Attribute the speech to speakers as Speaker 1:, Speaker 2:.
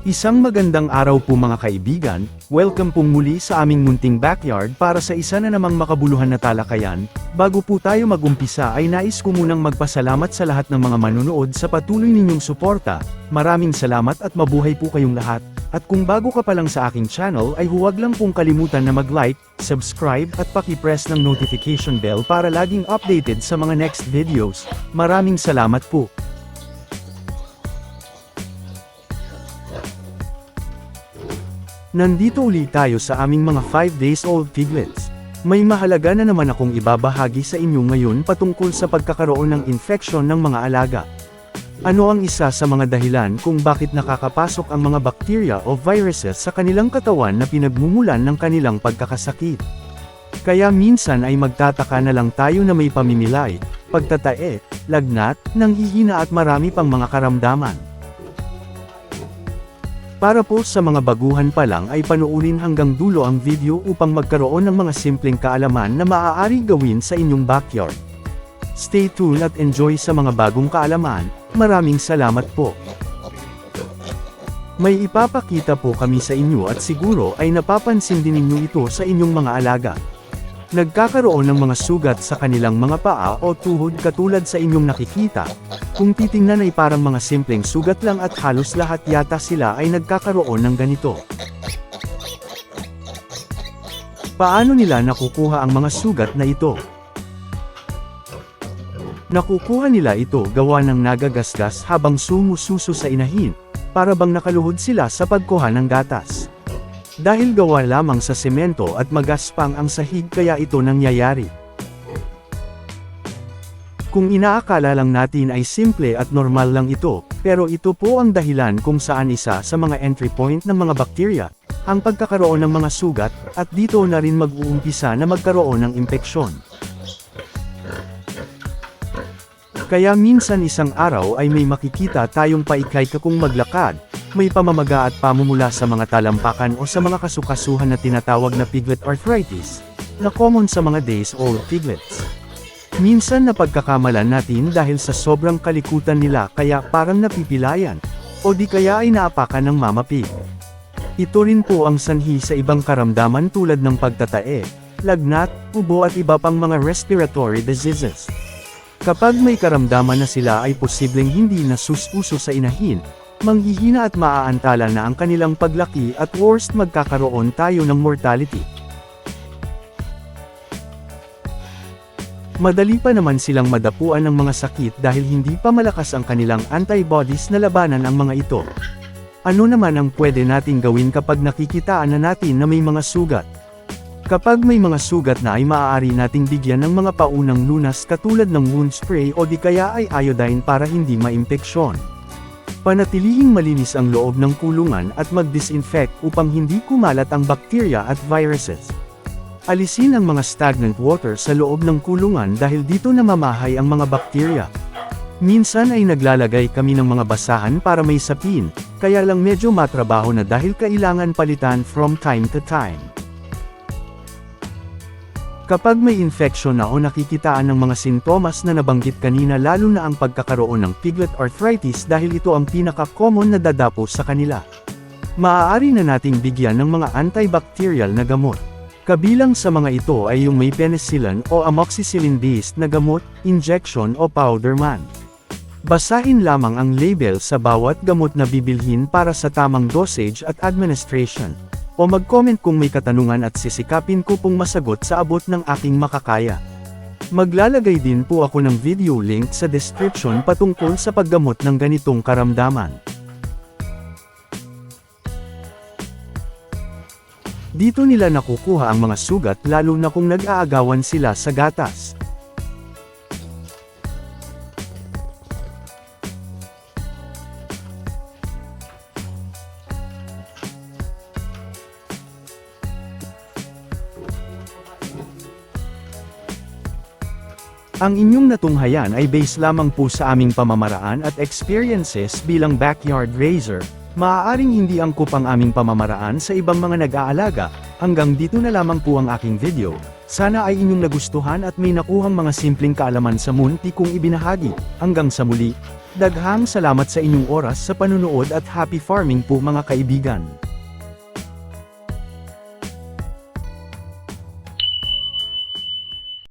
Speaker 1: Isang magandang araw po mga kaibigan, welcome pong muli sa aming munting backyard para sa isa na namang makabuluhan na talakayan. Bago po tayo magumpisa ay nais ko munang magpasalamat sa lahat ng mga manunood sa patuloy ninyong suporta. Maraming salamat at mabuhay po kayong lahat. At kung bago ka pa lang sa aking channel ay huwag lang pong kalimutan na mag-like, subscribe at paki-press ng notification bell para laging updated sa mga next videos. Maraming salamat po. Nandito ulit tayo sa aming mga 5 days old piglets. May mahalaga na naman akong ibabahagi sa inyo ngayon patungkol sa pagkakaroon ng infeksyon ng mga alaga. Ano ang isa sa mga dahilan kung bakit nakakapasok ang mga bakterya o viruses sa kanilang katawan na pinagmumulan ng kanilang pagkakasakit? Kaya minsan ay magtataka na lang tayo na may pamimilay, pagtatae, lagnat, nanghihina at marami pang mga karamdaman. Para po sa mga baguhan pa lang ay panuurin hanggang dulo ang video upang magkaroon ng mga simpleng kaalaman na maaari gawin sa inyong backyard. Stay tuned at enjoy sa mga bagong kaalaman. Maraming salamat po. May ipapakita po kami sa inyo at siguro ay napapansin din ninyo ito sa inyong mga alaga. Nagkakaroon ng mga sugat sa kanilang mga paa o tuhod katulad sa inyong nakikita. Kung titingnan ay parang mga simpleng sugat lang at halos lahat yata sila ay nagkakaroon ng ganito. Paano nila nakukuha ang mga sugat na ito? Nakukuha nila ito gawa ng nagagasgas habang sumususo sa inahin, para bang nakaluhod sila sa pagkuha ng gatas. Dahil gawa lamang sa semento at magaspang ang sahig kaya ito nangyayari. Kung inaakala lang natin ay simple at normal lang ito, pero ito po ang dahilan kung saan isa sa mga entry point ng mga bakterya, ang pagkakaroon ng mga sugat, at dito na rin mag-uumpisa na magkaroon ng impeksyon. Kaya minsan isang araw ay may makikita tayong paikay-kakung maglakad, may pamamaga at pamumula sa mga talampakan o sa mga kasukasuhan na tinatawag na piglet arthritis, na common sa mga days old piglets. Minsan napagkakamalan natin dahil sa sobrang kalikutan nila kaya parang napipilayan, o di kaya ay naapakan ng mama pig. Ito rin po ang sanhi sa ibang karamdaman tulad ng pagtatae, lagnat, ubo at iba pang mga respiratory diseases. Kapag may karamdaman na sila ay posibleng hindi nasususo sa inahin, manghihina at maaantala na ang kanilang paglaki at worst magkakaroon tayo ng mortality. Madali pa naman silang madapuan ng mga sakit dahil hindi pa malakas ang kanilang antibodies na labanan ang mga ito. Ano naman ang pwede nating gawin kapag nakikitaan na natin na may mga sugat? Kapag may mga sugat na ay maaari nating bigyan ng mga paunang lunas katulad ng wound spray o di kaya ay iodine para hindi maimpeksyon. Panatilihing malinis ang loob ng kulungan at mag-disinfect upang hindi kumalat ang bakterya at viruses. Alisin ang mga stagnant water sa loob ng kulungan dahil dito namamahay ang mga bakterya. Minsan ay naglalagay kami ng mga basahan para may sapin, kaya lang medyo matrabaho na dahil kailangan palitan from time to time. Kapag may infeksyon na o nakikitaan ng mga sintomas na nabanggit kanina lalo na ang pagkakaroon ng piglet arthritis dahil ito ang pinaka-common na dadapo sa kanila. Maaari na nating bigyan ng mga antibacterial na gamot. Kabilang sa mga ito ay yung may penicillin o amoxicillin-based na gamot, injection o powder man. Basahin lamang ang label sa bawat gamot na bibilhin para sa tamang dosage at administration. O mag-comment kung may katanungan at sisikapin ko pong masagot sa abot ng aking makakaya. Maglalagay din po ako ng video link sa description patungkol sa paggamot ng ganitong karamdaman. Dito nila nakukuha ang mga sugat lalo na kung nag-aagawan sila sa gatas. Ang inyong natunghayan ay base lamang po sa aming pamamaraan at experiences bilang backyard raiser. Maaaring hindi angkop ang aming pamamaraan sa ibang mga nag-aalaga. Hanggang dito na lamang po ang aking video. Sana ay inyong nagustuhan at may nakuhang mga simpleng kaalaman sa munti kong ibinahagi. Hanggang sa muli, Daghang salamat sa inyong oras sa panunood at happy farming po mga kaibigan.